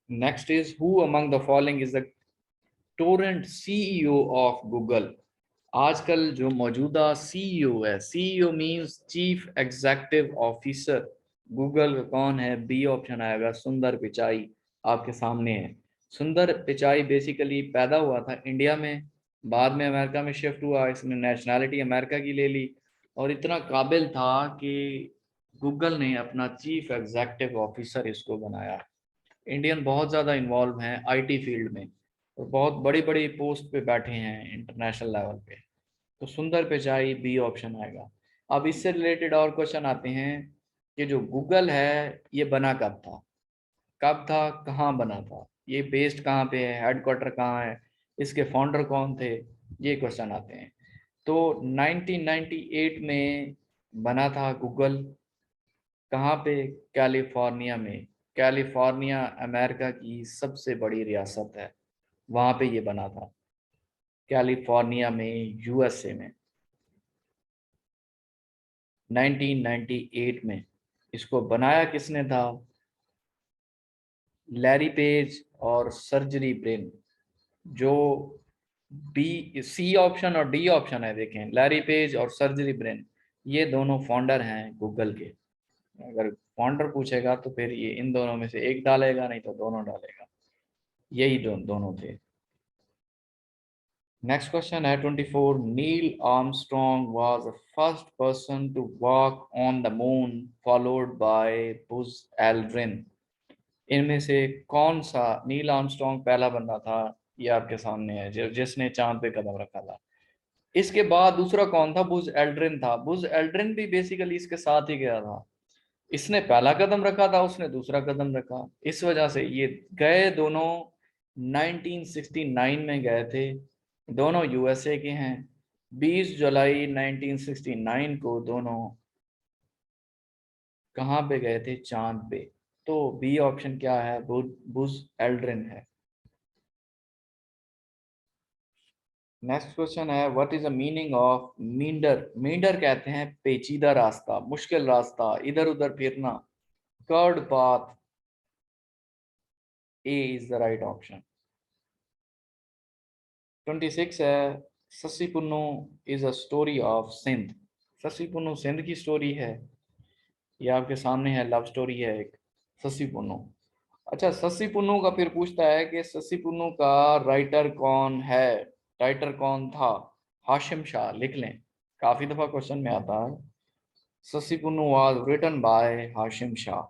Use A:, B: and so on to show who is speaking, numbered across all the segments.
A: Next is who among the following is the Torrent CEO of Google. आजकल जो मौजूदा CEO है, CEO means chief executive officer, Google का कौन है? बी ऑप्शन आएगा, सुंदर पिचाई आपके सामने है। सुंदर पिचाई बेसिकली पैदा हुआ था इंडिया में, बाद में अमेरिका में शिफ्ट हुआ, इसने नेशनैलिटी अमेरिका की ले ली और इतना काबिल था कि गूगल ने अपना चीफ एग्जीक्यूटिव ऑफिसर इसको बनाया। इंडियन बहुत ज़्यादा इन्वॉल्व हैं आईटी फील्ड में और बहुत बड़ी बड़ी पोस्ट पे बैठे हैं इंटरनेशनल लेवल पे। तो सुंदर पिचाई बी ऑप्शन आएगा। अब इससे रिलेटेड और क्वेश्चन आते हैं कि जो गूगल है ये बना कब था? कब था, कहाँ बना था, ये बेस्ड कहाँ पे है, हेडक्वार्टर कहाँ है, इसके फाउंडर कौन थे, ये क्वेश्चन आते हैं। तो 1998 में बना था गूगल। कहाँ पे? कैलिफोर्निया में। कैलिफोर्निया अमेरिका की सबसे बड़ी रियासत है, वहाँ पे ये बना था, कैलिफोर्निया में, यूएसए में, 1998 में। इसको बनाया किसने था? लैरी पेज और सर्जरी ब्रिन। जो बी सी ऑप्शन और डी ऑप्शन है, देखें, लैरी पेज और सर्जरी ब्रिन, ये दोनों फाउंडर हैं गूगल के। अगर फाउंडर पूछेगा तो फिर ये इन दोनों में से एक डालेगा, नहीं तो दोनों डालेगा। यही दोनों थे। नेक्स्ट क्वेश्चन है 24। Neil Armstrong was the first person to walk on the moon followed by Buzz Aldrin. इनमें से कौन सा नील आर्मस्ट्रॉन्ग पहला बंदा था? ये आपके सामने है, जिसने चांद पे कदम रखा था। इसके बाद दूसरा कौन था? बुज एल्ड्रिन था। बुज एल्ड्रिन भी बेसिकली इसके साथ ही गया था। इसने पहला कदम रखा था, उसने दूसरा कदम रखा, इस वजह से ये गए दोनों 1969 में गए थे। दोनों यूएसए के हैं। 20 जुलाई 1969 को दोनों कहाँ पे गए थे? चांद पे। तो बी ऑप्शन क्या है? बुज एल्ड्रिन है। नेक्स्ट क्वेश्चन है what is the meaning of meander? Meander कहते हैं पेचीदा रास्ता, मुश्किल रास्ता, इधर उधर फिरना, curved path. A is the right option. 26 है Sassi Punnu is a story of Sindh. Sassi Punnu Sindh की स्टोरी है। ये आपके सामने है, लव स्टोरी है एक, ससी पुन्नू। अच्छा, ससी पुन्नू का फिर पूछता है कि ससी पुन्नू का राइटर कौन है, राइटर कौन था? हाशिम शाह, लिख लें, काफी दफा क्वेश्चन में आता है। Sassi Punnu was written by Hashim Shah.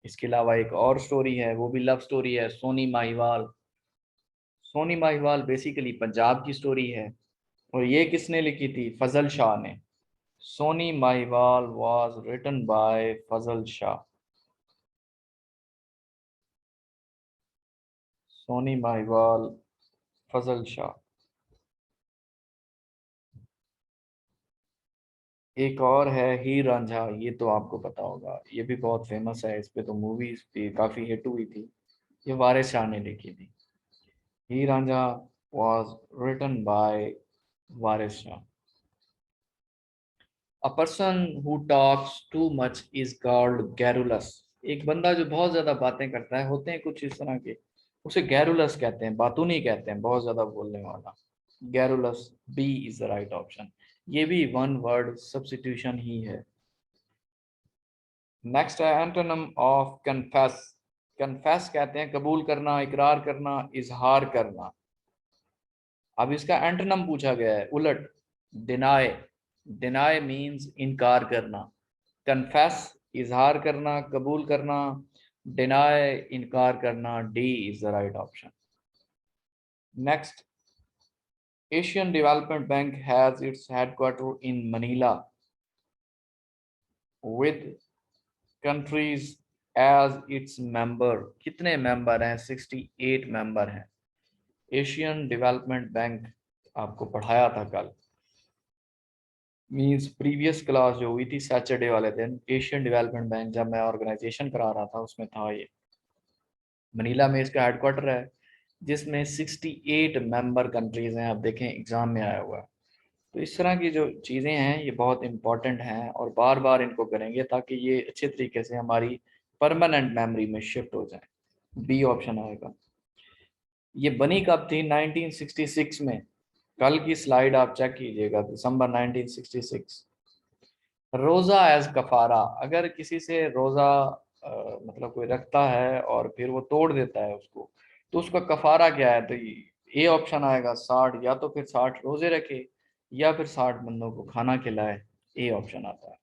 A: इसके अलावा एक और स्टोरी है, वो भी लव स्टोरी है, सोनी माहिवाल। सोनी माहिवाल बेसिकली पंजाब की स्टोरी है और ये किसने लिखी थी? फजल शाह ने। Sohni Mahiwal was written by Fazal Shah. Sohni Mahiwal, Fazal Shah. एक और है हीर रांझा, ये तो आपको पता होगा, ये भी बहुत फेमस है, इस पे तो मूवीज भी काफी हिट हुई थी। ये वारिस शाह ने लिखी थी। Heer Ranjha was written by Waris Shah. A person who talks too much is called garrulous. एक बंदा जो बहुत ज्यादा बातें करता है, होते हैं कुछ इस तरह के, उसे गैरुलस कहते हैं, बातूनी कहते हैं, बहुत ज्यादा बोलने वाला। Garrulous, B is the right option. ये भी वन वर्ड सब्स्टिट्यूशन ही है। नेक्स्ट है एंटोनिम ऑफ कन्फेस। कन्फेस कहते हैं कबूल करना, इकरार करना, इजहार करना। अब इसका एंटोनिम पूछा गया है, उलट, डिनाय। डिनाय मींस इनकार करना। कन्फेस इजहार करना, कबूल करना, डिनाय इनकार करना। D is the right option. Next, Asian Development Bank has its headquarter in Manila with countries as its member. कितने मेंबर हैं? 68 मेंबर हैं। एशियन डेवलपमेंट बैंक आपको पढ़ाया था कल, मींस प्रीवियस क्लास जो हुई थी सैटरडे वाले दिन, एशियन डेवलपमेंट बैंक जब मैं ऑर्गेनाइजेशन करा रहा था उसमें था ये। मनीला में इसका हेडक्वार्टर है, जिसमें 68 मेंबर कंट्रीज हैं। आप देखें एग्जाम में आया हुआ है। तो इस तरह की जो चीज़ें हैं ये बहुत इंपॉर्टेंट हैं और बार बार इनको करेंगे ताकि ये अच्छे तरीके से हमारी परमानेंट मेमोरी में शिफ्ट हो जाए। बी ऑप्शन आएगा। ये बनी कब थी? 1966 में। कल की स्लाइड आप चेक कीजिएगा, दिसंबर 1966। रोजा एज कफारा, अगर किसी से रोजा मतलब कोई रखता है और फिर वो तोड़ देता है उसको, तो उसका कफारा क्या है? तो ए ऑप्शन आएगा 60, या तो फिर 60 रोजे रखे या फिर 60 बंदों को खाना खिलाए। ए ऑप्शन आता है।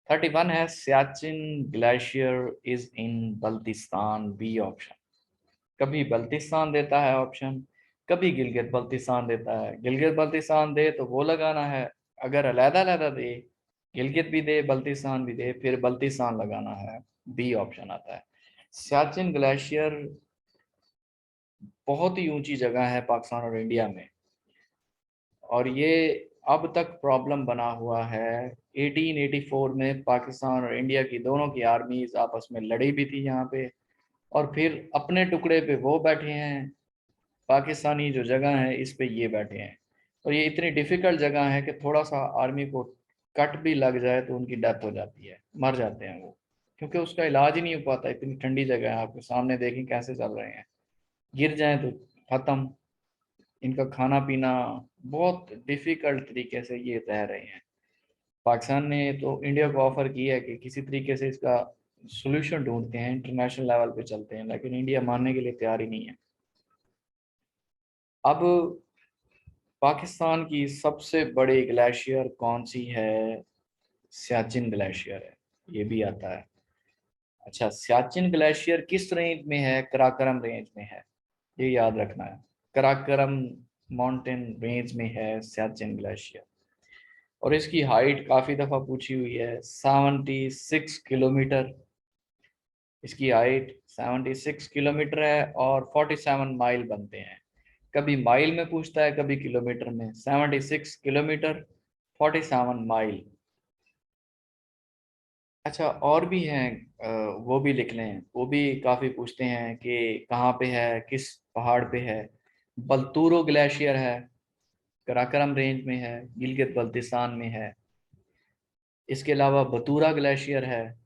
A: 31 है Siachen glacier is in Baltistan. B option. कभी बल्तिस्तान देता है ऑप्शन, कभी गिलगित बल्तिस्तान देता है। गिलगित बल्तिस्तान दे तो वो लगाना है, अगर अलहदा अलहदा दे, गिलगित भी दे बल्तिस्तान भी दे, फिर बल्तिस्तान लगाना है। बी ऑप्शन आता है। सियाचिन ग्लेशियर बहुत ही ऊंची जगह है पाकिस्तान और इंडिया में, और ये अब तक प्रॉब्लम बना हुआ है। 1884 में पाकिस्तान और इंडिया की दोनों की आर्मीज आपस में लड़ी भी थी यहाँ पे, और फिर अपने टुकड़े पे वो बैठे हैं, पाकिस्तानी जो जगह है इस पे ये बैठे हैं। और ये इतनी डिफिकल्ट जगह है कि थोड़ा सा आर्मी को कट भी लग जाए तो उनकी डेथ हो जाती है, मर जाते हैं वो, क्योंकि उसका इलाज ही नहीं हो पाता। इतनी ठंडी जगह है, आपके सामने देखें कैसे चल रहे हैं, गिर जाए तो खत्म। इनका खाना पीना बहुत डिफिकल्ट तरीके से ये रह रहे हैं। पाकिस्तान ने तो इंडिया को ऑफर किया है कि किसी तरीके से इसका सोल्यूशन ढूंढते हैं, इंटरनेशनल लेवल पे चलते हैं, लेकिन इंडिया मानने के लिए तैयार ही नहीं है। अब पाकिस्तान की सबसे बड़ी ग्लेशियर कौन सी है? सियाचिन ग्लेशियर है, ये भी आता है। अच्छा, सियाचिन ग्लेशियर किस रेंज में है? कराकरम रेंज में है, ये याद रखना है। कराकरम माउंटेन रेंज में है सियाचिन ग्लेशियर, और इसकी हाइट काफी दफा पूछी हुई है, 76 किलोमीटर। इसकी हाइट 76 किलोमीटर है और 47 माइल बनते हैं। कभी माइल में पूछता है, कभी किलोमीटर में। 76 किलोमीटर, 47 माइल। अच्छा, और भी हैं, वो भी लिख लें, वो भी काफ़ी पूछते हैं कि कहाँ पे है, किस पहाड़ पे है। बलतूरो ग्लेशियर है, कराकरम रेंज में है, गिलगित बल्तिस्तान में है। इसके अलावा बतूरा ग्लेशियर है,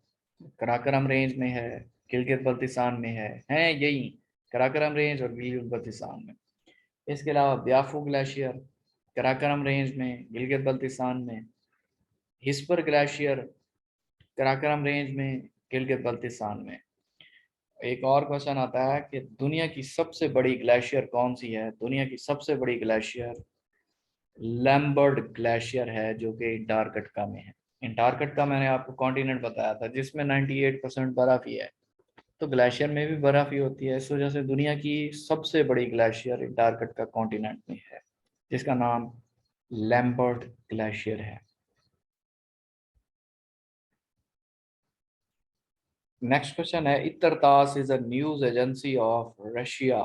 A: कराकरम रेंज में है, गिलगित बल्तिस्तान में है यही कराकरम रेंज और गिलगित बल्तिस्तान में। इसके अलावा ब्याफू ग्लेशियर, कराकरम रेंज में, गिलगित बल्तिस्तान में। हिस्पर ग्लेशियर, कराकरम रेंज में, गिलगित बल्तिस्तान में। एक और क्वेश्चन आता है कि दुनिया की सबसे बड़ी ग्लेशियर कौन सी है? दुनिया की सबसे बड़ी ग्लेशियर लैम्बर्ट ग्लेशियर है, जो कि अंटार्कटिका में है। अंटार्कटिका मैंने आपको कॉन्टिनेंट बताया था जिसमें 98% बर्फ ही है, तो ग्लेशियर में भी बर्फ ही होती है। इस वजह से दुनिया की सबसे बड़ी ग्लेशियर अंटार्कटिका कॉन्टिनेंट में है, जिसका नाम लैम्बर्ट ग्लेशियर है। नेक्स्ट क्वेश्चन है, ITAR TASS is a news agency of Russia.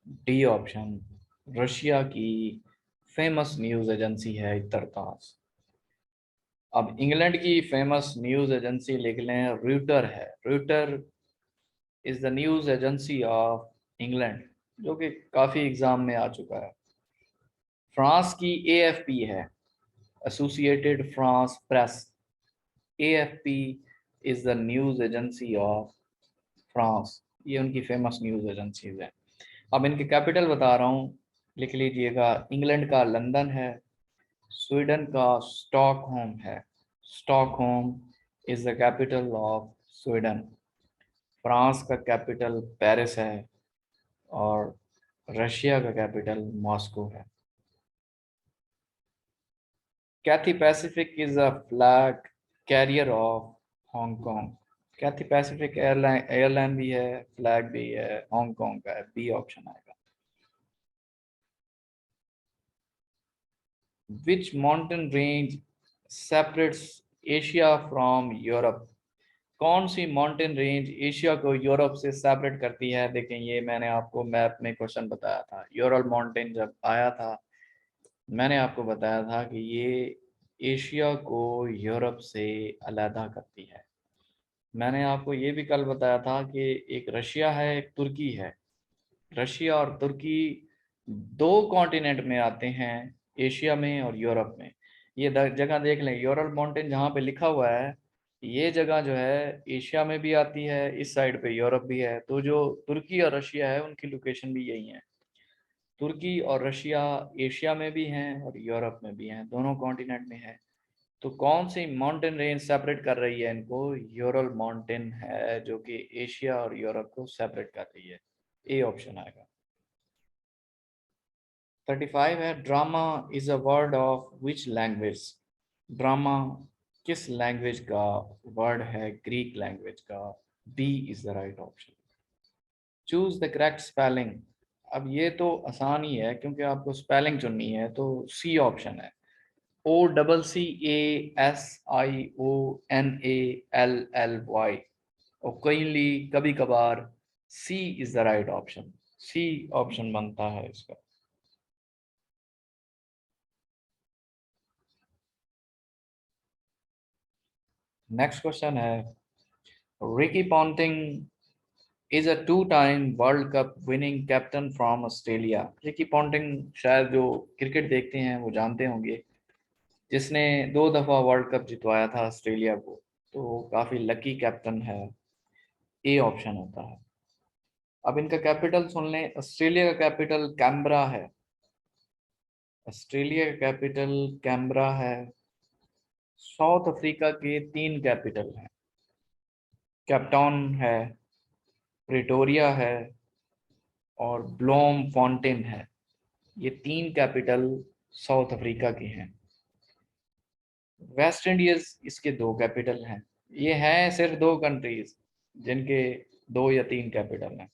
A: D option. Russia की फेमस न्यूज एजेंसी है इत्तरतास। अब इंग्लैंड की फेमस न्यूज एजेंसी लिख लें, रूटर है। Router is the news agency of England, जो कि काफी एग्जाम में आ चुका है। फ्रांस की एएफपी है, associated France press. AFP is the news agency of France, ये उनकी फेमस न्यूज एजेंसीज है। अब इनके कैपिटल बता रहा हूँ, लिख लीजिएगा। इंग्लैंड का लंदन है, स्वीडन का स्टॉकहोम है। Stockholm is the capital of Sweden. France का कैपिटल पेरिस है, और रशिया का कैपिटल मॉस्को है। Cathay Pacific is a flag carrier of Hong Kong. Cathay Pacific airline airline भी है, फ्लैग भी है, हांगकांग का है। बी ऑप्शन आएगा। Which mountain range separates Asia from Europe. कौन सी माउंटेन रेंज एशिया को यूरोप से सेपरेट करती है? देखें, ये मैंने आपको मैप में क्वेश्चन बताया था। यूरल माउंटेन जब आया था, मैंने आपको बताया था कि ये एशिया को यूरोप से अलहदा करती है। मैंने आपको ये भी कल बताया था कि एक रशिया है, एक तुर्की है। रशिया और तुर्की दो कॉन्टिनेंट में आते हैं, एशिया में और यूरोप में। ये जगह देख लें, यूरल माउंटेन जहाँ पे लिखा हुआ है, ये जगह जो है एशिया में भी आती है, इस साइड पे यूरोप भी है, तो जो तुर्की और रशिया है उनकी लोकेशन भी यही है। तुर्की और रशिया एशिया में भी हैं और यूरोप में भी हैं, दोनों कॉन्टिनेंट में है। तो कौन सी माउंटेन रेंज सेपरेट कर रही है इनको? यूरल माउंटेन है जो कि एशिया और यूरोप को सेपरेट कर रही है। ए ऑप्शन आएगा। 35 है, drama is a word of which language? Drama किस लैंग्वेज का वर्ड है? ग्रीक लैंग्वेज का। B is the right option. Choose the correct spelling. अब ये तो आसान ही है क्योंकि आपको स्पेलिंग चुननी है, तो सी ऑप्शन है। OCCASIONALLY, ओकेनली, कभी कभार। C is the right option. C option बनता है इसका। नेक्स्ट क्वेश्चन है, Ricky Ponting is a two time world cup winning captain from Australia. Ricky Ponting शायद जो क्रिकेट देखते हैं वो जानते होंगे, जिसने 2 दफा वर्ल्ड कप जितवाया था ऑस्ट्रेलिया को, तो काफी लकी कैप्टन है। ए ऑप्शन होता है। अब इनका कैपिटल सुन लें। ऑस्ट्रेलिया का कैपिटल कैम्बरा है। ऑस्ट्रेलिया का कैपिटल कैम्बरा है। साउथ अफ्रीका के 3 कैपिटल हैं, कैप्टाउन है, प्रिटोरिया है और ब्लोम फाउंटेन है। ये 3 कैपिटल साउथ अफ्रीका के हैं। वेस्ट इंडीज इसके 2 कैपिटल हैं। ये हैं सिर्फ 2 कंट्रीज जिनके 2 या 3 कैपिटल हैं।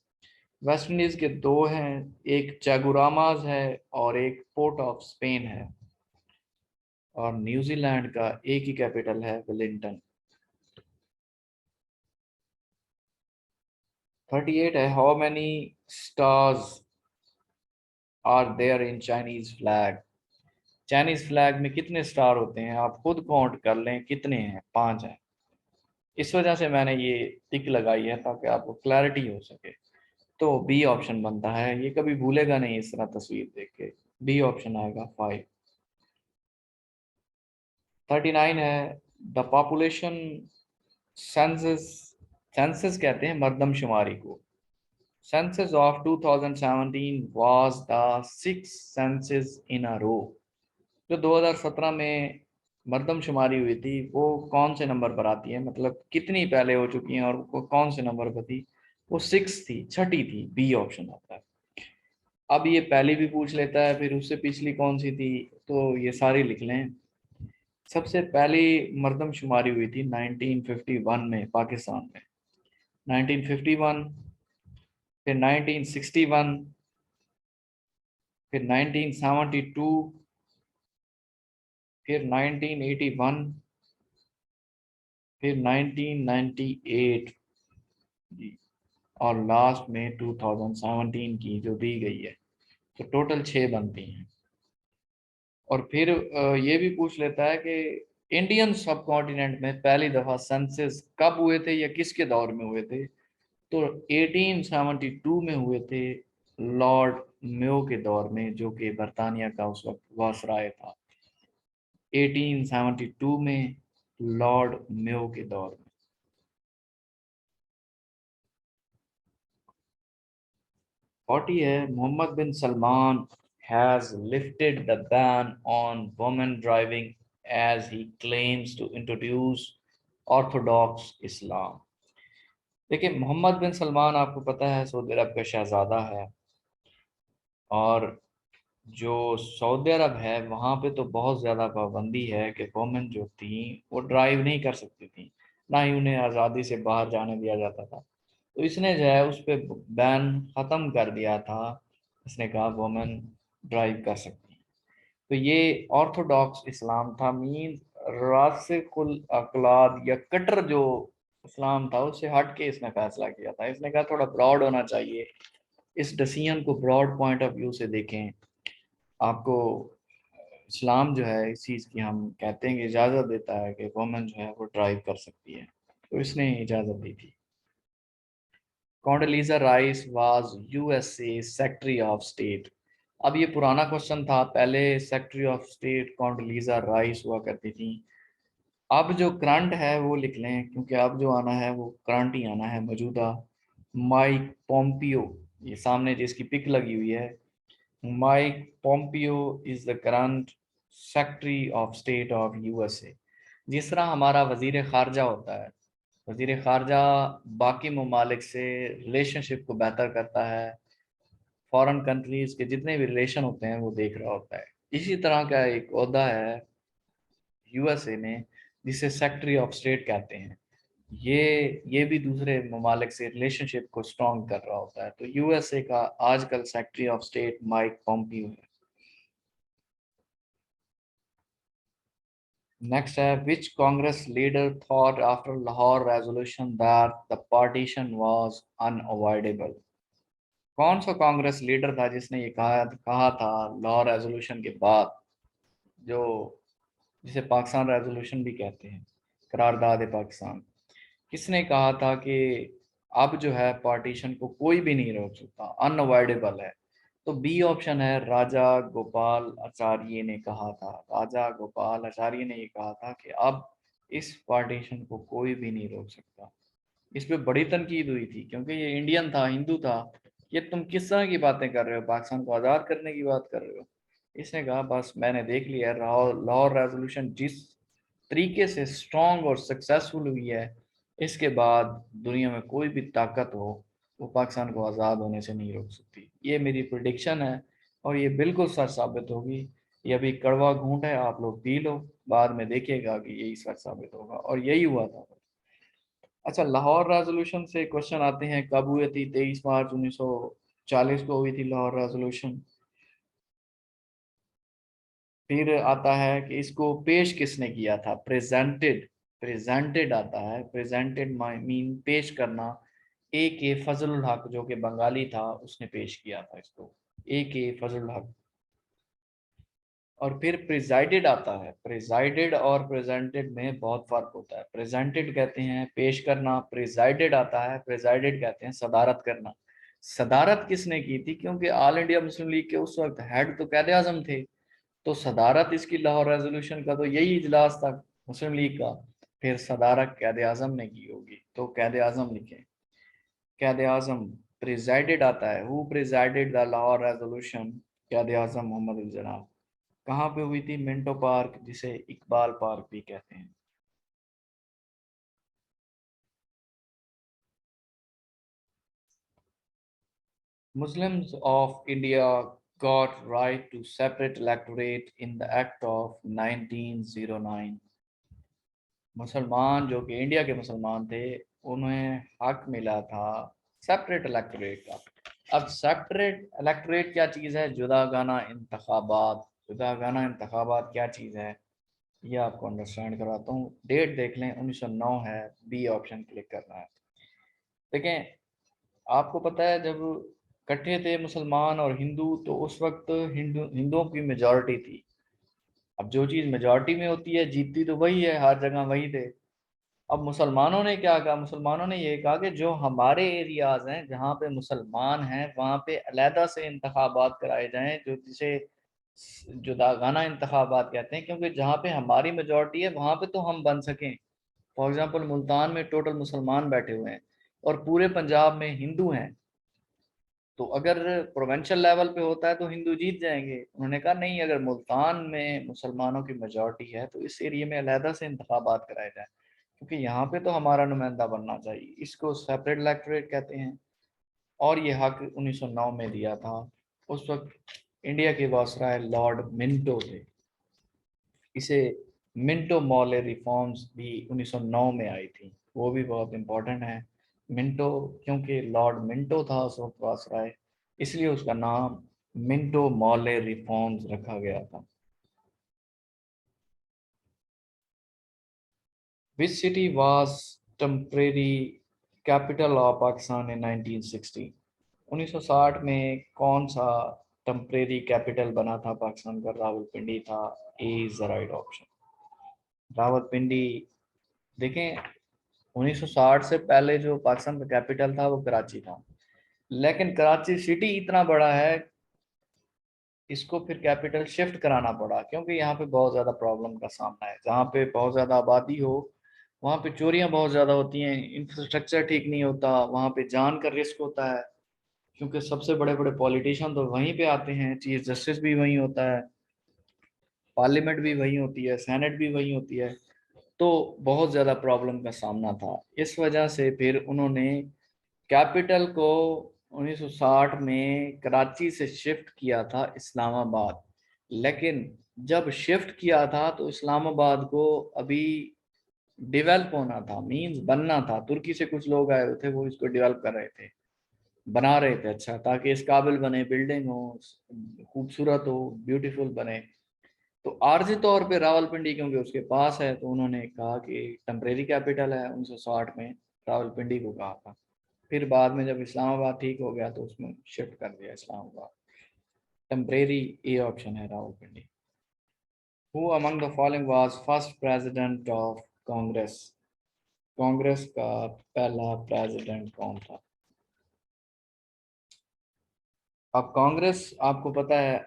A: वेस्ट इंडीज के 2 हैं, एक चैगुरामाज है और एक पोर्ट ऑफ स्पेन है। और न्यूजीलैंड का एक ही कैपिटल है, वेलिंगटन। 38 है, how many stars are there in Chinese flag? Chinese flag में कितने स्टार होते हैं? आप खुद काउंट कर लें कितने हैं। 5 हैं। इस वजह से मैंने ये टिक लगाई है ताकि आपको क्लैरिटी हो सके। तो बी ऑप्शन बनता है, ये कभी भूलेगा नहीं इस तरह तस्वीर देख के। बी ऑप्शन आएगा 5। 39 है, द पॉपुलेशन सेंसस, सेंसस कहते हैं मर्दमशुमारी को। Census of 2017 was the sixth census in a row। जो 2017 में मर्दमशुमारी हुई थी वो कौन से नंबर पर आती है, मतलब कितनी पहले हो चुकी हैं और वो कौन से नंबर पर थी? वो 6 थी, छठी थी। बी ऑप्शन आता है। अब ये पहली भी पूछ लेता है, फिर उससे पिछली कौन सी थी, तो ये सारी लिख लें। सबसे पहली मर्दमशुमारी हुई थी 1951 में पाकिस्तान में। 1951, फिर 1961, फिर 1972, फिर 1981, फिर 1998 जी, और लास्ट में 2017 की जो दी गई है। तो टोटल 6 बनती हैं। और फिर ये भी पूछ लेता है कि इंडियन सब कॉन्टिनेंट में पहली दफा सेंसस कब हुए थे या किसके दौर में हुए थे? तो 1872 में हुए थे, लॉर्ड म्यो के दौर में, जो कि बरतानिया का उस वक्त वायसराय था। 1872 में लॉर्ड म्यो के दौर में। 40 है, मोहम्मद बिन Salman has lifted the ban on women driving as he claims to introduce orthodox Islam। देखिए, मोहम्मद बिन सलमान आपको पता है सऊदी अरब का शहजादा है, और जो सऊदी अरब है वहाँ पे तो बहुत ज़्यादा पाबंदी है कि वोमेन जो थी वो ड्राइव नहीं कर सकती थी, ना ही उन्हें आज़ादी से बाहर जाने दिया जाता था। तो इसने जो है उस पर बैन ख़त्म कर दिया था। इसने कहा वोमेन ड्राइव कर सकती हैं। तो ये ऑर्थोडॉक्स इस्लाम था, मीन रासिकुल अकलाद या कट्टर जो इस्लाम था उससे हट के इसने फैसला किया था। इसने कहा थोड़ा ब्रॉड होना चाहिए, इस डिसीजन को ब्रॉड पॉइंट ऑफ व्यू से देखें। आपको इस्लाम जो है इस चीज़ की हम कहते हैं कि इजाज़त देता है कि वोमेन जो है वो ड्राइव कर सकती है, तो इसने इजाज़त दी थी। Condoleezza Rice was USA secretary of state. अब ये पुराना क्वेश्चन था, पहले secretary of state Condoleezza Rice हुआ करती थी। अब जो करंट है वो लिख लें, क्योंकि अब जो आना है वो करंट ही आना है, मौजूदा। माइक पोम्पियो, ये सामने जिसकी पिक लगी हुई है, Mike Pompeo is the current secretary of state of USA. जिस तरह हमारा वजीर खारजा होता है, वजीर खारजा बाकी ममालिक से रिलेशनशिप को बेहतर करता है, फॉरेन कंट्रीज के जितने भी रिलेशन होते हैं वो देख रहा होता है। इसी तरह का एक ओहदा है यूएसए में जिसे सेक्रेटरी ऑफ स्टेट कहते हैं। ये भी दूसरे ममालिक से रिलेशनशिप को स्ट्रॉन्ग कर रहा होता है। तो यूएसए का आजकल secretary of state Mike Pompeo है। नेक्स्ट है, which Congress leader thought after Lahore resolution that the partition was unavoidable. कौन सा कांग्रेस लीडर था जिसने ये कहा था लाहौर रेजोल्यूशन के बाद, जो जिसे पाकिस्तान रेजोल्यूशन भी कहते हैं, करारदाद पाकिस्तान, किसने कहा था कि अब जो है पार्टीशन को कोई भी नहीं रोक सकता, अनअवॉइडेबल है। तो बी ऑप्शन है, राजा गोपाल आचार्य ने कहा था। राजा गोपाल आचार्य ने ये कहा था कि अब इस पार्टीशन को कोई भी नहीं रोक सकता। इस पे बड़ी तनकीद हुई थी क्योंकि ये इंडियन था, हिंदू था। ये तुम किस तरह की बातें कर रहे हो, पाकिस्तान को आज़ाद करने की बात कर रहे हो। इसने कहा बस मैंने देख लिया, लाहौर लाहौर रेजोल्यूशन जिस तरीके से स्ट्रांग और सक्सेसफुल हुई है, इसके बाद दुनिया में कोई भी ताकत हो वो पाकिस्तान को आज़ाद होने से नहीं रोक सकती। ये मेरी प्रिडिक्शन है और ये बिल्कुल सच साबित होगी। ये अभी कड़वा घूंट है, आप लोग पी लो, बाद में देखिएगा कि यही सच साबित होगा, और यही हुआ था। अच्छा, लाहौर रेजोल्यूशन से क्वेश्चन आते हैं, कब हुई थी? 23 मार्च 1940 को हुई थी लाहौर रेजोल्यूशन। फिर आता है कि इसको पेश किसने किया था, प्रेजेंटेड। प्रेजेंटेड आता है, प्रेजेंटेड मीन पेश करना। ए के फजलुल हक जो कि बंगाली था उसने पेश किया था इसको, ए के फजलुल हक। और फिर प्रिजाइडेड आता है। प्रिजाइडेड और प्रेजेंटेड में बहुत फर्क होता है। प्रेजेंटेड कहते हैं पेश करना, प्रिजाइडेड आता है, प्रिजाइडेड कहते हैं सदारत करना। सदारत किसने की थी? क्योंकि ऑल इंडिया मुस्लिम लीग के उस वक्त हेड तो कैद आजम थे, तो सदारत इसकी लाहौर रेजोल्यूशन का तो यही इजलास था मुस्लिम लीग का। फिर सदारत कैद आजम ने की होगी, तो कैद आजम लिखे, कैद आजम। प्रिजाइडेड आता है, who presided the Lahore resolution, कैद आजम मोहम्मद अली जनाब। कहाँ पे हुई थी? मिंटो पार्क, जिसे इकबाल पार्क भी कहते हैं। Muslims of India got right to separate electorate in the Act of 1909। मुसलमान जो कि इंडिया के मुसलमान थे, उन्हें हक मिला था सेपरेट इलेक्टोरेट का। अब सेपरेट इलेक्टोरेट क्या चीज़ है? जुदागाना इंतखाबात। जुदागाना इंतखाबात क्या चीज़ है, ये आपको अंडरस्टैंड कराता हूँ। डेट देख लें, 1909 है, बी ऑप्शन क्लिक करना है। देखें, आपको पता है जब इकट्ठे थे मुसलमान और हिंदू, तो उस वक्त हिंदुओं की मेजॉरिटी थी। अब जो चीज़ मेजॉरिटी में होती है जीतती तो वही है, हर जगह वही थे। अब मुसलमानों ने क्या कहा? मुसलमानों ने ये कहा कि जो हमारे एरियाज हैं जहाँ पे मुसलमान हैं वहाँ पे अलहदा से इंतखाबात कराए जाएं, जो जिसे जुदागाना इंतखाबात कहते हैं, क्योंकि जहाँ पे हमारी मेजॉरिटी है वहाँ पे तो हम बन सकें। फॉर एग्जाम्पल, मुल्तान में टोटल मुसलमान बैठे हुए हैं और पूरे पंजाब में हिंदू हैं, तो अगर प्रोविंशियल लेवल पे होता है तो हिंदू जीत जाएंगे। उन्होंने कहा नहीं, अगर मुल्तान में मुसलमानों की मेजॉरिटी है तो इस एरिया में अलहदा से इंतखाबात कराए जाए, क्योंकि यहाँ पे तो हमारा नुमाइंदा बनना चाहिए। इसको सेपरेट इलेक्टोरेट कहते हैं। और ये हक 1909 में दिया था। उस वक्त इंडिया के वायसराय लॉर्ड मिंटो थे। इसे मिंटो मॉले रिफॉर्म्स भी 1909 में आई थी, वो भी बहुत इंपॉर्टेंट है। मिंटो, क्योंकि लॉर्ड मिंटो था उस वक्त वायसराय, इसलिए उसका नाम मिंटो मॉले रिफॉर्म्स रखा गया था। Which city was temporary capital of Pakistan in 1960। 1960 में कौन सा टेम्परेरी कैपिटल बना था पाकिस्तान का? रावलपिंडी था। A is the right option, Rawalpindi. देखें, 1960 से पहले जो पाकिस्तान का कैपिटल था वो कराची था, लेकिन कराची सिटी इतना बड़ा है इसको फिर कैपिटल शिफ्ट कराना पड़ा, क्योंकि यहाँ पे बहुत ज़्यादा प्रॉब्लम का सामना है। जहाँ पे बहुत ज़्यादा आबादी हो वहाँ पे चोरियाँ बहुत ज़्यादा होती हैं, इंफ्रास्ट्रक्चर ठीक नहीं होता, वहाँ पे जान का रिस्क होता है, क्योंकि सबसे बड़े बड़े पॉलिटिशियन तो वहीं पे आते हैं, चीफ जस्टिस भी वहीं होता है, पार्लियामेंट भी वहीं होती है, सेनेट भी वहीं होती है। तो बहुत ज़्यादा प्रॉब्लम का सामना था। इस वजह से फिर उन्होंने कैपिटल को 1960 में कराची से शिफ्ट किया था इस्लामाबाद। लेकिन जब शिफ्ट किया था तो इस्लामाबाद को अभी डेवलप होना था, मींस बनना था। तुर्की से कुछ लोग आए हुए थे, वो इसको डेवलप कर रहे थे, बना रहे थे अच्छा, ताकि इस काबिल बने, बिल्डिंग हो, खूबसूरत हो, ब्यूटीफुल बने। तो आर्जी तौर पे रावलपिंडी क्योंकि उसके पास है, तो उन्होंने कहा कि टेम्परेरी कैपिटल है, 1960 में रावलपिंडी को कहा था। फिर बाद में जब इस्लामाबाद ठीक हो गया तो उसमें शिफ्ट कर दिया इस्लामाबाद। टेम्परेरी ए ऑप्शन है Rawalpindi. Who among the following was first president of Congress? Congress का पहला प्रेसिडेंट कौन था? अब कांग्रेस आपको पता है,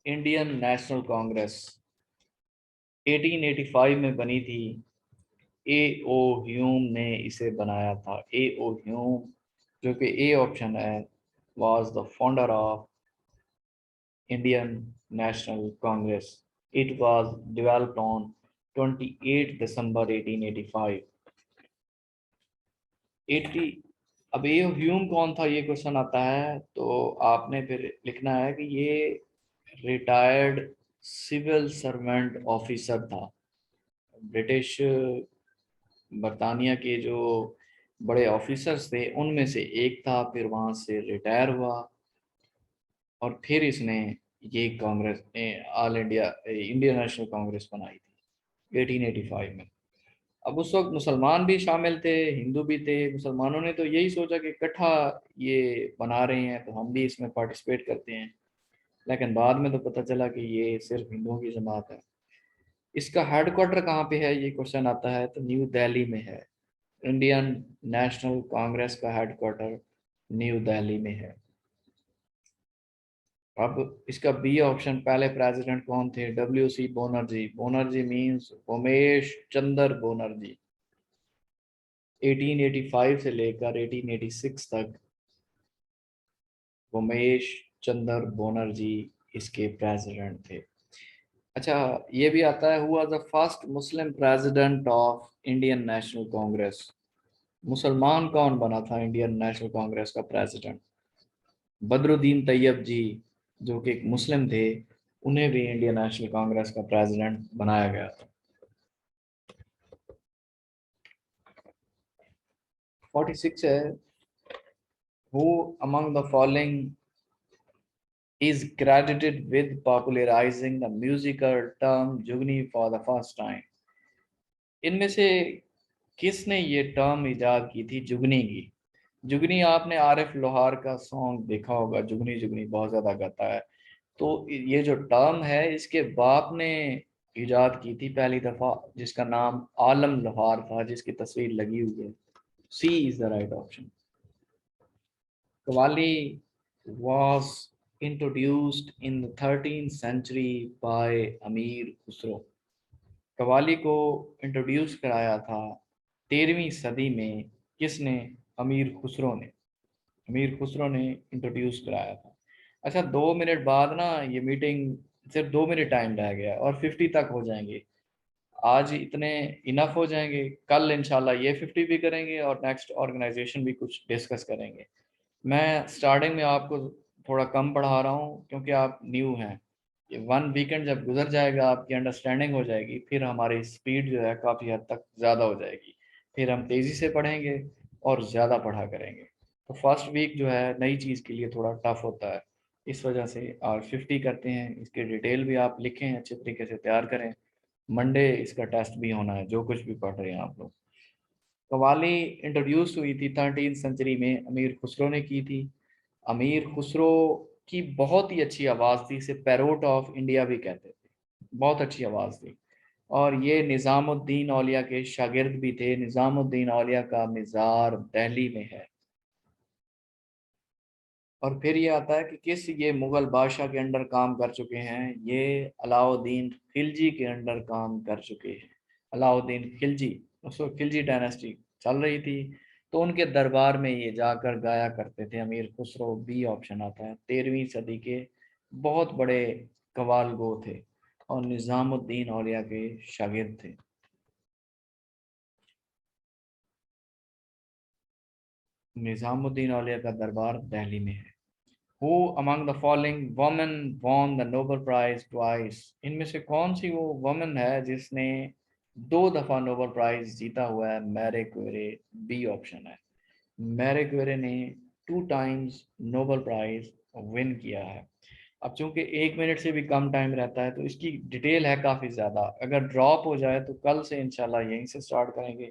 A: इंडियन नेशनल कांग्रेस 1885 में बनी थी। ए ओ ह्यूम ने इसे बनाया था। ए ओ ह्यूम, जो कि ए ऑप्शन है, was the founder of Indian national Congress. It was developed on 28 दिसंबर 1885। 80। अब ए ओ ह्यूम कौन था, ये क्वेश्चन आता है, तो आपने फिर लिखना है कि ये रिटायर्ड सिविल सर्वेंट ऑफिसर था। ब्रिटिश बरतानिया के जो बड़े ऑफिसर्स थे उनमें से एक था, फिर वहां से रिटायर हुआ और फिर इसने ये Congress all India Indian national Congress बनाई थी 1885 में। अब उस वक्त मुसलमान भी शामिल थे, हिंदू भी थे। मुसलमानों ने तो यही सोचा कि इकट्ठा ये बना रहे हैं तो हम भी इसमें पार्टिसिपेट करते हैं, लेकिन बाद में तो पता चला कि ये सिर्फ हिंदुओं की जमात है। इसका हेडक्वार्टर कहाँ पे है, ये क्वेश्चन आता है, तो न्यू दिल्ली में है। इंडियन नेशनल कांग्रेस का हेडक्वार्टर न्यू दिल्ली में है। अब इसका बी ऑप्शन, पहले प्रेसिडेंट कौन थे? W C Banerjee. Banerjee means Umesh Chandra Banerjee. 1885 से लेकर 1886 तक उमेश चंद्र बनर्जी इसके प्रेसिडेंट थे। अच्छा, ये भी आता है, who was the first Muslim president of Indian national Congress? मुसलमान कौन बना था इंडियन नेशनल कांग्रेस का प्रेसिडेंट? बदरुद्दीन तैयब जी, जो कि एक मुस्लिम थे, उन्हें भी इंडियन नेशनल कांग्रेस का प्रेसिडेंट बनाया गया था। 46 है, who among the following is credited with popularizing the musical term जुगनी for the first time? इनमें से किसने ये टर्म इजाद की थी जुगनी की? जुगनी, आपने आरिफ लोहार का सॉन्ग देखा होगा, जुगनी जुगनी बहुत ज्यादा गाता है। तो ये जो टर्म है इसके बाप ने इजाद की थी पहली दफा, जिसका नाम आलम लोहार था, जिसकी तस्वीर लगी हुई है। C is the right option. Qawwali was introduced in the 13th century by अमीर खुसरो। कव्वाली को इंट्रोड्यूस कराया था 13वीं सदी में। किसने? अमीर खुसरो ने। अमीर खुसरो ने इंट्रोड्यूस कराया था। अच्छा, 2 मिनट बाद ना ये मीटिंग, सिर्फ 2 मिनट टाइम रह गया और 50 तक हो जाएंगे। आज इतने इनफ हो जाएंगे, कल इंशाल्लाह ये 50 भी करेंगे और नेक्स्ट ऑर्गेनाइजेशन भी कुछ डिस्कस करेंगे। मैं स्टार्टिंग में आपको थोड़ा कम पढ़ा रहा हूँ क्योंकि आप न्यू हैं। ये 1 वीकेंड जब गुजर जाएगा, आपकी अंडरस्टैंडिंग हो जाएगी, फिर हमारी स्पीड जो है काफ़ी हद तक ज़्यादा हो जाएगी। फिर हम तेज़ी से पढ़ेंगे और ज़्यादा पढ़ा करेंगे। तो फर्स्ट वीक जो है नई चीज़ के लिए थोड़ा टफ होता है, इस वजह से। और 50 करते हैं, इसके डिटेल भी आप लिखें, अच्छे तरीके से तैयार करें। मंडे इसका टेस्ट भी होना है, जो कुछ भी पढ़ रहे हैं आप लोग। कव्वाली इंट्रोड्यूस हुई थी 13वीं सदी में, अमीर खुसरो ने की थी। अमीर खुसरो की बहुत ही अच्छी आवाज़ थी, इसे पैरोट ऑफ इंडिया भी कहते थे, बहुत अच्छी आवाज़ थी। और ये निज़ामुद्दीन औलिया के शागिर्द भी थे। निज़ामुद्दीन औलिया का मज़ार दिल्ली में है। और फिर ये आता है कि किस ये मुगल बादशाह के अंडर काम कर चुके हैं, ये अलाउद्दीन खिलजी के अंडर काम कर चुके हैं। अलाउद्दीन खिलजी, उस वक्त खिलजी डायनेस्टी चल रही थी, तो उनके दरबार में ये जाकर गाया करते थे अमीर खुसरो। बी ऑप्शन आता है। 13वीं सदी के बहुत बड़े कवाल गो थे और निजामुद्दीन औलिया के शागिर्द थे। निजामुद्दीन औलिया का दरबार दिल्ली में है। Who among the following women won the Nobel Prize twice? इनमें से कौन सी वो वुमन है जिसने 2 दफा नोबेल प्राइज जीता हुआ है? मैरी क्यूरी बी ऑप्शन है। मैरी क्यूरी ने 2 टाइम्स नोबेल प्राइज विन किया है। अब चूंकि 1 मिनट से भी कम टाइम रहता है तो इसकी डिटेल है काफ़ी ज़्यादा। अगर ड्रॉप हो जाए तो कल से इंशाल्लाह यहीं से स्टार्ट करेंगे,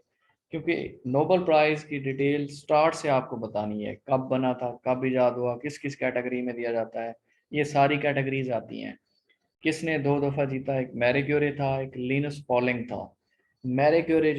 A: क्योंकि नोबेल प्राइज़ की डिटेल स्टार्ट से आपको बतानी है। कब बना था, कब इजाद हुआ, किस किस कैटेगरी में दिया जाता है, ये सारी कैटेगरीज आती हैं। किसने 2 दफ़ा जीता? एक मैरी क्यूरी था, एक लिनस पॉलिंग था। Marie Curie